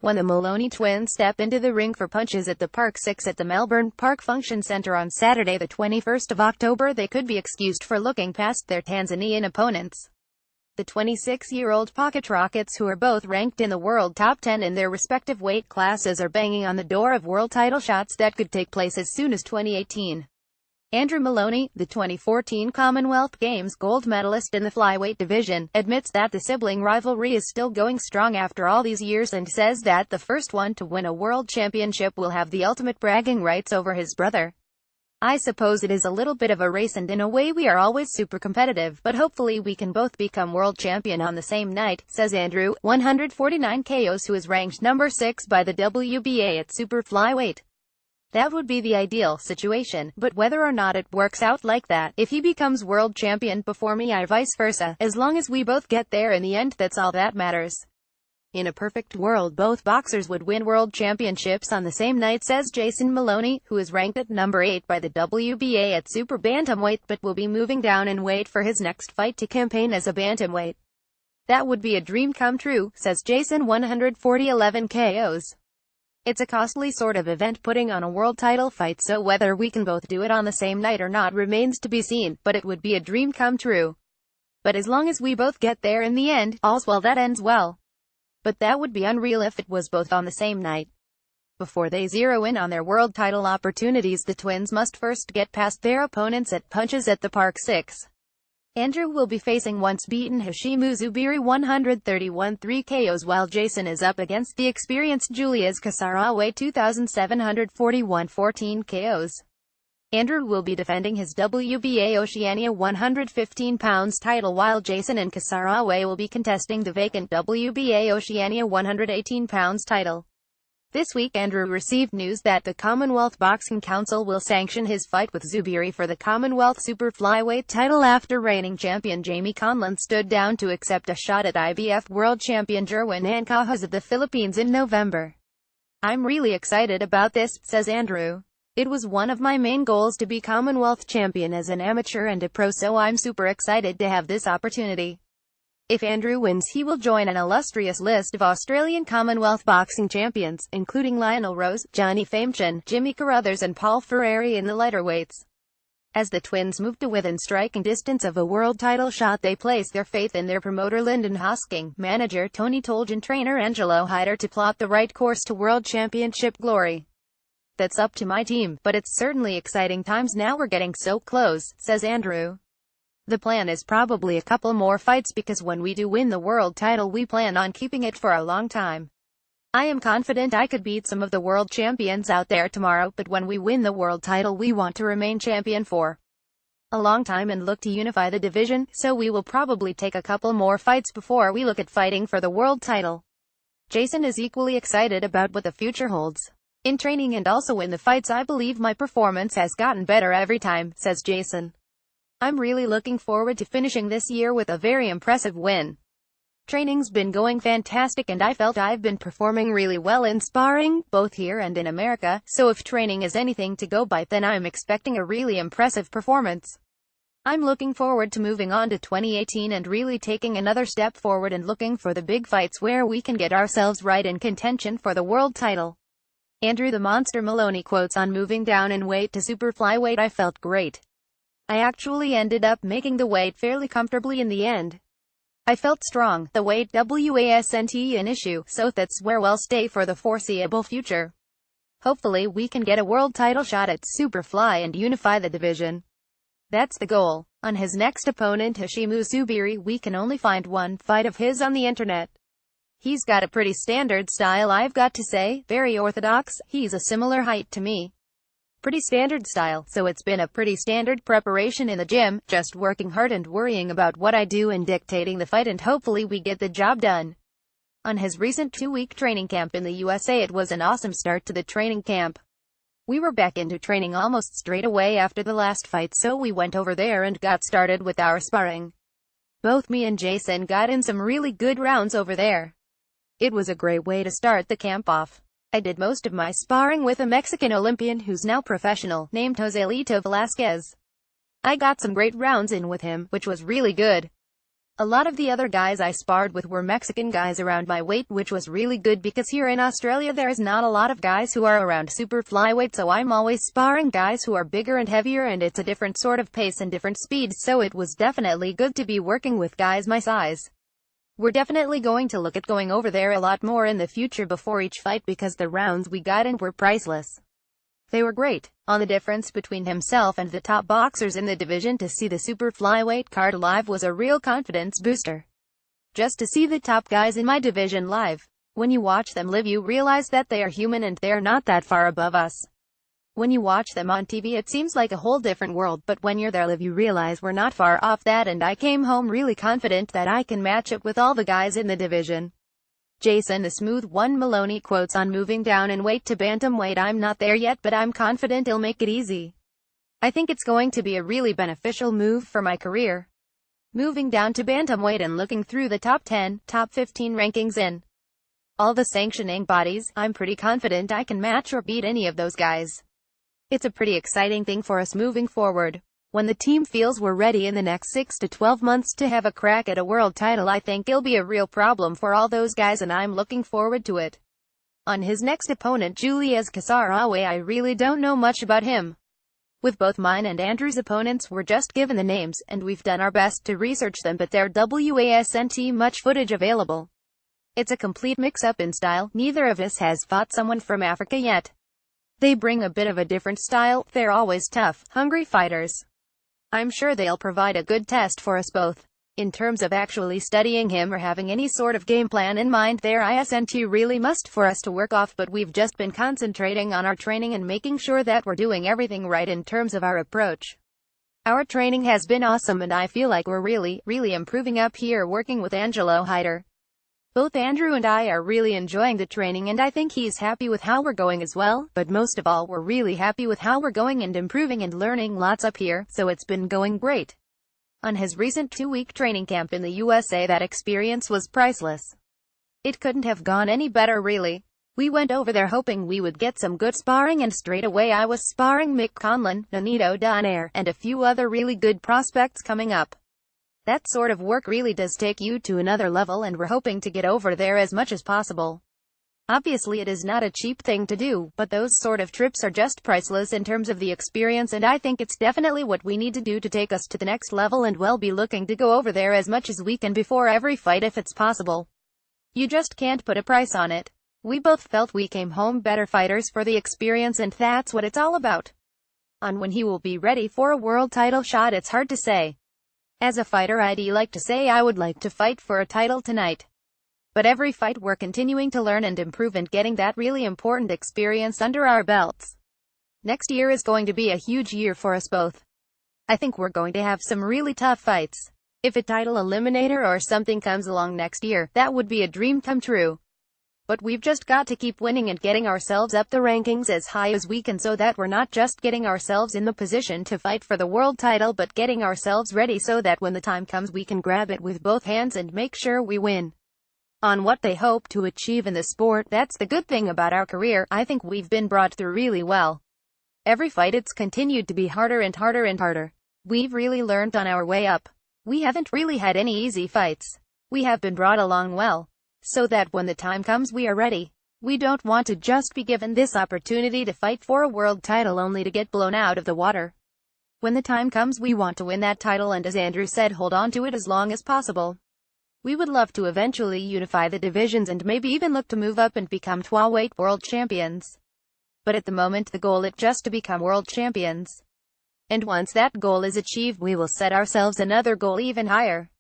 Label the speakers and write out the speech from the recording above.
Speaker 1: When the Moloney twins step into the ring for punches at the Park 6 at the Melbourne Park Function Centre on Saturday the 21st of October, they could be excused for looking past their Tanzanian opponents. The 26-year-old Pocket Rockets, who are both ranked in the world top 10 in their respective weight classes, are banging on the door of world title shots that could take place as soon as 2018. Andrew Moloney, the 2014 Commonwealth Games gold medalist in the flyweight division, admits that the sibling rivalry is still going strong after all these years and says that the first one to win a world championship will have the ultimate bragging rights over his brother. "I suppose it is a little bit of a race, and in a way we are always super competitive, but hopefully we can both become world champion on the same night," says Andrew, 149 KOs, who is ranked number 6 by the WBA at super flyweight. "That would be the ideal situation, but whether or not it works out like that, if he becomes world champion before me or vice versa, as long as we both get there in the end, that's all that matters. In a perfect world, both boxers would win world championships on the same night," says Jason Moloney, who is ranked at number 8 by the WBA at super bantamweight but will be moving down in weight for his next fight to campaign as a bantamweight. "That would be a dream come true," says Jason, 140 KOs. "It's a costly sort of event putting on a world title fight, so whether we can both do it on the same night or not remains to be seen, but it would be a dream come true. But as long as we both get there in the end, all's well that ends well. But that would be unreal if it was both on the same night." Before they zero in on their world title opportunities, the twins must first get past their opponents at punches at the Park 6. Andrew will be facing once-beaten Hashimu Zubiri, 131 KOs, while Jason is up against the experienced Julius Kasarawe, 2,741 KOs. Andrew will be defending his WBA Oceania 115 pounds title, while Jason and Kasarawe will be contesting the vacant WBA Oceania 118 pounds title. This week Andrew received news that the Commonwealth Boxing Council will sanction his fight with Zubiri for the Commonwealth Super Flyweight title after reigning champion Jamie Conlan stood down to accept a shot at IBF World Champion Jerwin Ancajas of the Philippines in November. "I'm really excited about this," says Andrew. "It was one of my main goals to be Commonwealth champion as an amateur and a pro, so I'm super excited to have this opportunity." If Andrew wins, he will join an illustrious list of Australian Commonwealth boxing champions, including Lionel Rose, Johnny Famechin, Jimmy Carruthers and Paul Ferreri in the lighter weights. As the twins move to within striking distance of a world title shot, they place their faith in their promoter Lyndon Hosking, manager Tony Tolj and trainer Angelo Hyder to plot the right course to world championship glory. "That's up to my team, but it's certainly exciting times now, we're getting so close," says Andrew. "The plan is probably a couple more fights, because when we do win the world title we plan on keeping it for a long time. I am confident I could beat some of the world champions out there tomorrow, but when we win the world title we want to remain champion for a long time and look to unify the division, so we will probably take a couple more fights before we look at fighting for the world title." Jason is equally excited about what the future holds. "In training and also in the fights, I believe my performance has gotten better every time," says Jason. "I'm really looking forward to finishing this year with a very impressive win. Training's been going fantastic and I felt I've been performing really well in sparring, both here and in America, so if training is anything to go by, then I'm expecting a really impressive performance. I'm looking forward to moving on to 2018 and really taking another step forward and looking for the big fights where we can get ourselves right in contention for the world title." Andrew the Monster Moloney quotes on moving down in weight to super flyweight, "I felt great. I actually ended up making the weight fairly comfortably in the end. I felt strong. The weight wasn't an issue, so that's where we'll stay for the foreseeable future. Hopefully we can get a world title shot at Superfly and unify the division. That's the goal." On his next opponent, Hashimu Zubiri, we can only find one fight of his on the internet. "He's got a pretty standard style, I've got to say, very orthodox. He's a similar height to me. Pretty standard style, so it's been a pretty standard preparation in the gym, just working hard and worrying about what I do and dictating the fight, and hopefully we get the job done." On his recent 2-week training camp in the USA, it was an awesome start to the training camp. "We were back into training almost straight away after the last fight, so we went over there and got started with our sparring. Both me and Jason got in some really good rounds over there. It was a great way to start the camp off. I did most of my sparring with a Mexican Olympian who's now professional, named Joselito Velasquez. I got some great rounds in with him, which was really good. A lot of the other guys I sparred with were Mexican guys around my weight, which was really good because here in Australia there is not a lot of guys who are around super flyweight, so I'm always sparring guys who are bigger and heavier, and it's a different sort of pace and different speed, so it was definitely good to be working with guys my size. We're definitely going to look at going over there a lot more in the future before each fight because the rounds we got in were priceless. They were great. On the difference between himself and the top boxers in the division, to see the super flyweight card live was a real confidence booster. Just to see the top guys in my division live. When you watch them live you realize that they are human and they're not that far above us. When you watch them on TV it seems like a whole different world, but when you're there live you realize we're not far off that, and I came home really confident that I can match up with all the guys in the division. Jason the Smooth One Moloney quotes on moving down in weight to bantamweight: I'm not there yet, but I'm confident he'll make it easy. I think it's going to be a really beneficial move for my career. Moving down to bantamweight and looking through the top 10, top 15 rankings in all the sanctioning bodies, I'm pretty confident I can match or beat any of those guys. It's a pretty exciting thing for us moving forward. When the team feels we're ready in the next 6 to 12 months to have a crack at a world title, I think it'll be a real problem for all those guys, and I'm looking forward to it. On his next opponent, Julius Casarawe, I really don't know much about him. With both mine and Andrew's opponents, we're just given the names, and we've done our best to research them, but there wasn't much footage available. It's a complete mix-up in style. Neither of us has fought someone from Africa yet. They bring a bit of a different style. They're always tough, hungry fighters. I'm sure they'll provide a good test for us both. In terms of actually studying him or having any sort of game plan in mind, there isn't really much for us to work off, but we've just been concentrating on our training and making sure that we're doing everything right in terms of our approach. Our training has been awesome and I feel like we're really improving up here working with Angelo Hyder. Both Andrew and I are really enjoying the training, and I think he's happy with how we're going as well, but most of all we're really happy with how we're going and improving and learning lots up here, so it's been going great. On his recent 2-week training camp in the USA, that experience was priceless. It couldn't have gone any better really. We went over there hoping we would get some good sparring, and straight away I was sparring Mick Conlon, Nonito Donaire, and a few other really good prospects coming up. That sort of work really does take you to another level, and we're hoping to get over there as much as possible. Obviously it is not a cheap thing to do, but those sort of trips are just priceless in terms of the experience, and I think it's definitely what we need to do to take us to the next level, and we'll be looking to go over there as much as we can before every fight if it's possible. You just can't put a price on it. We both felt we came home better fighters for the experience, and that's what it's all about. On when he will be ready for a world title shot, it's hard to say. As a fighter I'd like to say I would like to fight for a title tonight. But every fight we're continuing to learn and improve and getting that really important experience under our belts. Next year is going to be a huge year for us both. I think we're going to have some really tough fights. If a title eliminator or something comes along next year, that would be a dream come true. But we've just got to keep winning and getting ourselves up the rankings as high as we can, so that we're not just getting ourselves in the position to fight for the world title, but getting ourselves ready so that when the time comes we can grab it with both hands and make sure we win. On what they hope to achieve in the sport, that's the good thing about our career. I think we've been brought through really well. Every fight it's continued to be harder and harder and harder. We've really learned on our way up. We haven't really had any easy fights. We have been brought along well, so that when the time comes we are ready. We don't want to just be given this opportunity to fight for a world title only to get blown out of the water. When the time comes we want to win that title, and as Andrew said, hold on to it as long as possible. We would love to eventually unify the divisions and maybe even look to move up and become twelve-weight world champions. But at the moment the goal is just to become world champions. And once that goal is achieved we will set ourselves another goal even higher.